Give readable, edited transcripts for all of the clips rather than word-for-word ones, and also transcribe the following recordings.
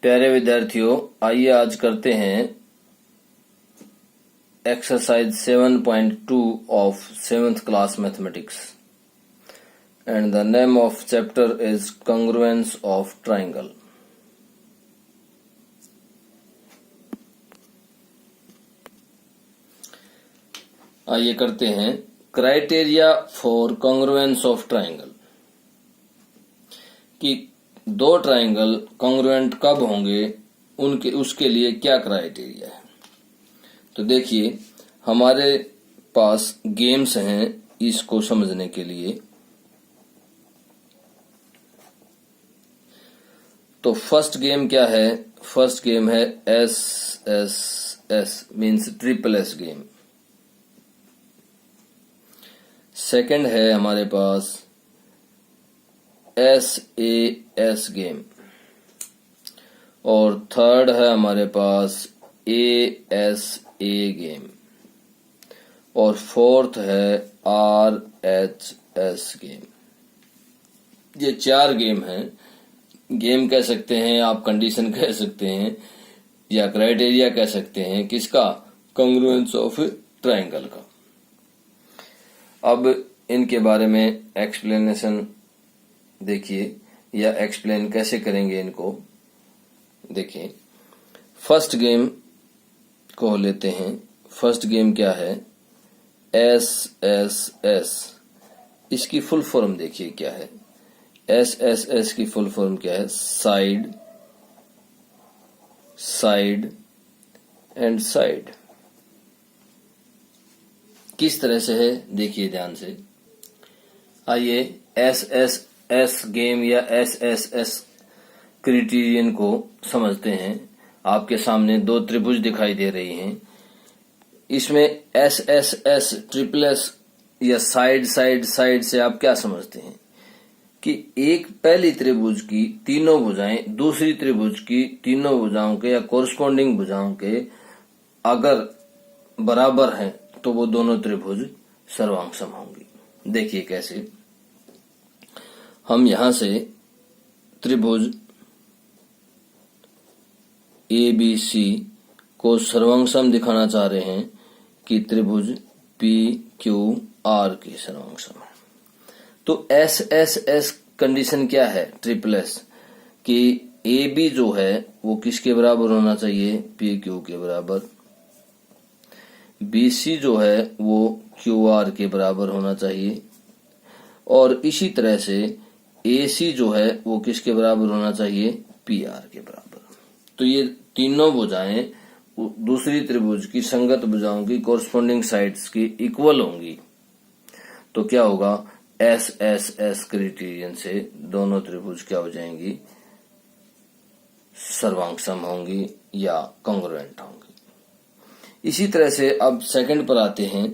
प्यारे विद्यार्थियों, आइए आज करते हैं exercise 7.2 of 7th class mathematics and the name of chapter is congruence of triangle. आइए करते हैं criteria for congruence of triangle कि दो ट्राइंगल कॉन्ग्रुएंट कब होंगे, उसके लिए क्या क्राइटेरिया है। तो देखिए, हमारे पास गेम्स हैं इसको समझने के लिए। तो फर्स्ट गेम क्या है? फर्स्ट गेम है SSS means triple S game. Second है हमारे पास SAS गेम और थर्ड है हमारे पास ASA गेम और फोर्थ है RHS गेम। ये चार गेम हैं। गेम कह सकते हैं आप, कंडीशन कह सकते हैं या क्राइटेरिया कह सकते हैं किसका? कॉन्ग्रुएंस ऑफ ट्राइंगल का। अब इनके बारे में एक्सप्लेनेशन देखिए, या एक्सप्लेन कैसे करेंगे इनको देखिए। फर्स्ट गेम को लेते हैं। फर्स्ट गेम क्या है? SSS। इसकी फुल फॉर्म देखिए क्या है। SSS की फुल फॉर्म क्या है? Side, side and side. किस तरह से है देखिए ध्यान से। आइए SSS गेम या SSS क्राइटेरियन को समझते हैं। आपके सामने दो त्रिभुज दिखाई दे रही हैं। इसमें SSS ट्रिपल एस या साइड साइड साइड से आप क्या समझते हैं कि एक पहली त्रिभुज की तीनों भुजाएं दूसरी त्रिभुज की तीनों भुजाओं के या कोरस्पॉन्डिंग भुजाओं के अगर बराबर हैं तो वो दोनों त्रिभुज सर्वांगसम होंगी। देखिए कैसे। हम यहां से त्रिभुज ABC को सर्वांगसम दिखाना चाह रहे हैं कि त्रिभुज PQR की सर्वांगसम है। तो SSS कंडीशन क्या है? ट्रिपल एस कि AB जो है वो किसके बराबर होना चाहिए? PQ के बराबर। BC जो है वो QR के बराबर होना चाहिए और इसी तरह से AC जो है वो किसके बराबर होना चाहिए? PR के बराबर। तो ये तीनों भुजाएं दूसरी त्रिभुज की संगत भुजाओं की कोरस्पॉन्डिंग साइड्स की इक्वल होंगी। तो क्या होगा? SSS क्राइटेरियन से दोनों त्रिभुज क्या हो जाएंगी? सर्वांगसम होंगी या कॉन्ग्रुएंट होंगी। इसी तरह से अब सेकंड पर आते हैं।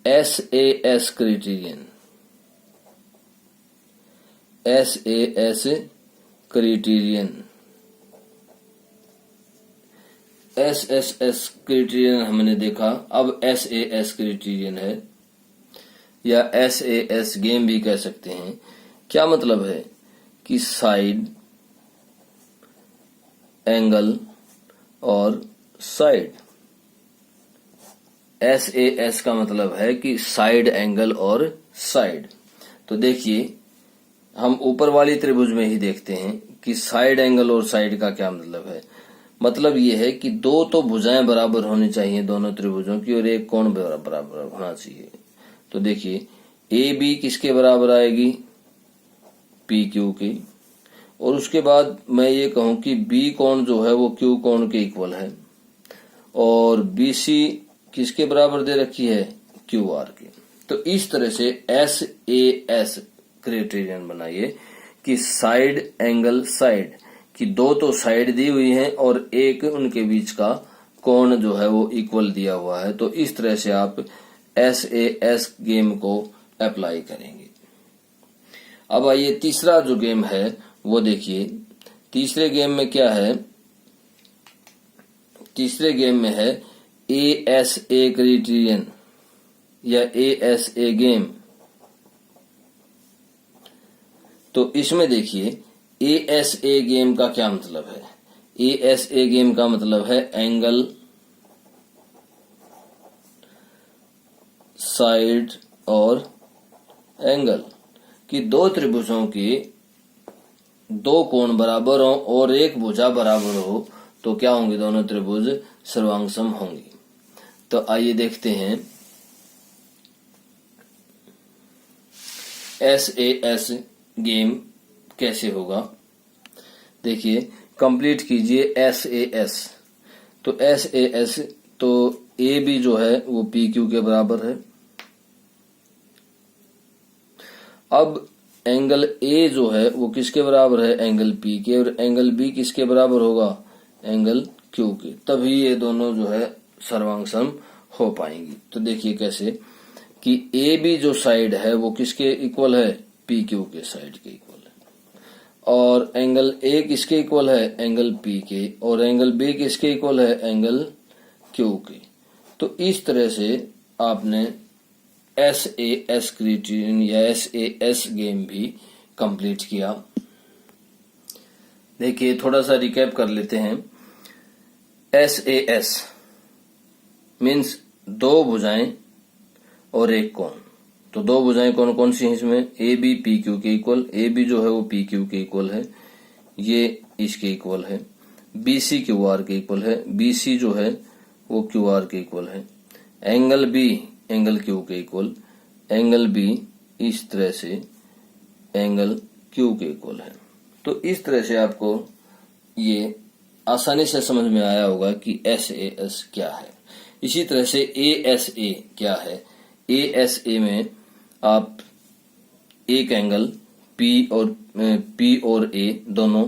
SAS criterion. SAS criterion, SSS criterion हमने देखा। अब SAS क्राइटेरियन है या SAS गेम भी कह सकते हैं। क्या मतलब है कि साइड, एंगल और साइड। SAS का मतलब है कि साइड, एंगल और साइड। तो देखिए, हम ऊपर वाली त्रिभुज में ही देखते हैं कि साइड, एंगल और साइड का क्या मतलब है। मतलब ये है कि दो तो भुजाएं बराबर होनी चाहिए दोनों त्रिभुजों की और एक कोण बराबर होना चाहिए। तो देखिए, AB किसके बराबर आएगी? PQ की। और उसके बाद मैं ये कहूं कि B कोण जो है वो Q कोण के इक्वल है और BC किसके बराबर दे रखी है? QR की। तो इस तरह से SAS क्राइटेरियन बनाइए कि साइड, एंगल, साइड की दो तो साइड दी हुई हैं और एक उनके बीच का कोण जो है वो इक्वल दिया हुआ है। तो इस तरह से आप SAS गेम को अप्लाई करेंगे। अब आइए तीसरा जो गेम है वो देखिए। तीसरे गेम में क्या है? तीसरे गेम में है ASA क्राइटेरियन या ASA गेम। तो इसमें देखिए ASA गेम का क्या मतलब है? ASA गेम का मतलब है एंगल, साइड और एंगल कि दो त्रिभुजों के दो कोण बराबर हो और एक भुजा बराबर हो तो क्या होंगे? दोनों त्रिभुज सर्वांगसम होंगे। तो आइए देखते हैं SAS गेम कैसे होगा। देखिए, कंप्लीट कीजिए SAS। तो SAS तो AB जो है वो PQ के बराबर है। अब एंगल A जो है वो किसके बराबर है? एंगल P के। और एंगल B किसके बराबर होगा? एंगल Q के। तभी ये दोनों जो है सर्वांगसम हो पाएंगी। तो देखिए कैसे कि AB जो साइड है वो किसके इक्वल है? PQ के साइड के इक्वल है। और एंगल A किसके इक्वल है? एंगल P के। और एंगल B किसके इक्वल है? एंगल Q के। तो इस तरह से आपने SAS क्राइटेरियन या SAS गेम भी कंप्लीट किया। देखिए, थोड़ा सा रिकैप कर लेते हैं। SAS मीन्स दो भुजाएं और एक कोण। तो दो भुजाएं कौन कौन सी हैं इसमें? AB PQ के इक्वल। AB जो है वो PQ के इक्वल है, ये इसके इक्वल है। BC QR के इक्वल है, BC जो है वो QR के इक्वल है। एंगल B एंगल Q के इक्वल, एंगल B इस तरह से एंगल Q के इक्वल है। तो इस तरह से आपको ये आसानी से समझ में आया होगा कि SAS क्या है। इसी तरह से ASA क्या है? ASA में आप एक एंगल P और A दोनों,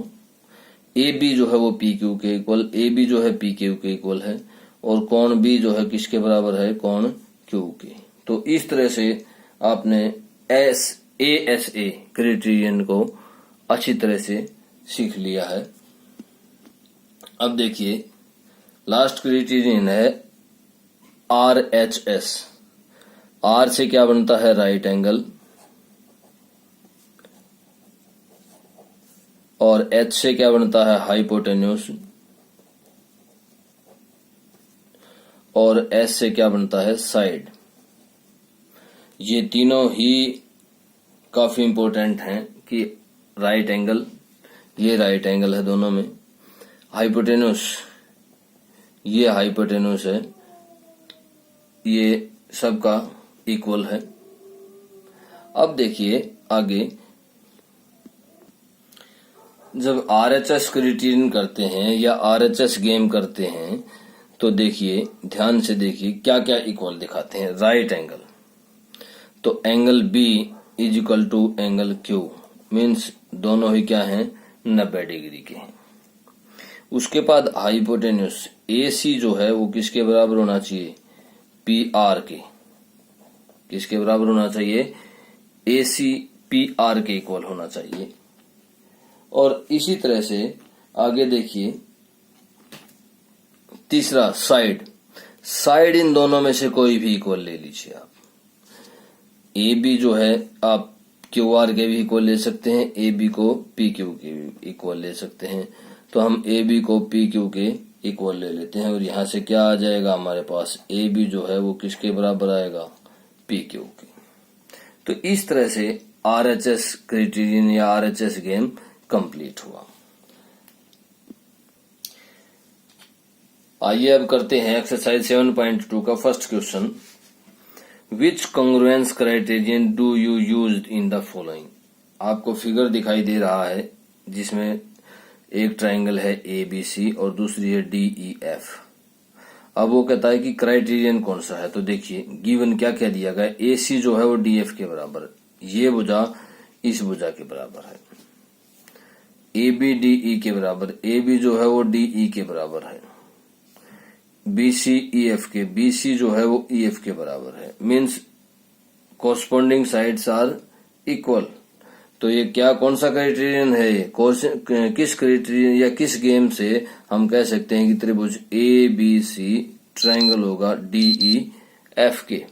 AB जो है वो PQ के इक्वल, AB जो है PQ के इक्वल है और कोण B जो है किसके बराबर है? कोण Q के। तो इस तरह से आपने ASA क्राइटेरियन को अच्छी तरह से सीख लिया है। अब देखिए, लास्ट क्राइटेरियन है RHS। R से क्या बनता है? Right angle. और H से क्या बनता है? हाइपोटेन्यूस। और S से क्या बनता है? साइड। ये तीनों ही काफी इंपॉर्टेंट हैं कि राइट एंगल, ये राइट एंगल है दोनों में। हाइपोटेन्यूस, ये हाइपोटेन्यूस है, ये सबका इक्वल है। अब देखिए आगे, जब RHS क्राइटेरियन करते हैं या RHS गेम करते हैं तो देखिए, ध्यान से देखिए क्या क्या इक्वल दिखाते हैं। राइट एंगल, तो angle B is equal to angle Q means दोनों ही क्या हैं? 90 डिग्री के हैं। उसके बाद हाइपोटेन्यूस AC जो है वो किसके बराबर होना चाहिए? PR के। किसके बराबर होना चाहिए? AC PR के इक्वल होना चाहिए। और इसी तरह से आगे देखिए, तीसरा साइड। साइड इन दोनों में से कोई भी इक्वल ले लीजिए आप। AB जो है आप QR के भी इक्वल ले सकते हैं, AB को PQ के भी इक्वल ले सकते हैं। तो हम AB को PQ के इक्वल ले लेते हैं और यहां से क्या आ जाएगा हमारे पास? AB जो है वो किसके बराबर आएगा? PQ के। तो इस तरह से RHS क्राइटेरियन या RHS गेम कंप्लीट हुआ। आइए अब करते हैं एक्सरसाइज 7.2 का first question. Which congruence criterion do you use in the following? आपको फिगर दिखाई दे रहा है जिसमें एक ट्राइंगल है ABC और दूसरी है DEF। अब वो कहता है कि क्राइटेरियन कौन सा है। तो देखिए, गिवन क्या क्या दिया गया? AC जो है वो DF के बराबर, ये भुजा इस भुजा के बराबर है। AB DE के बराबर, AB जो है वो DE के बराबर है। BC EF के, BC जो है वो EF के बराबर है। Means corresponding sides are equal. तो ये क्या कौन सा क्राइटेरियन है? किस क्राइटेरियन या किस गेम से हम कह सकते हैं कि त्रिभुज ABC ट्रायंगल होगा DEF के?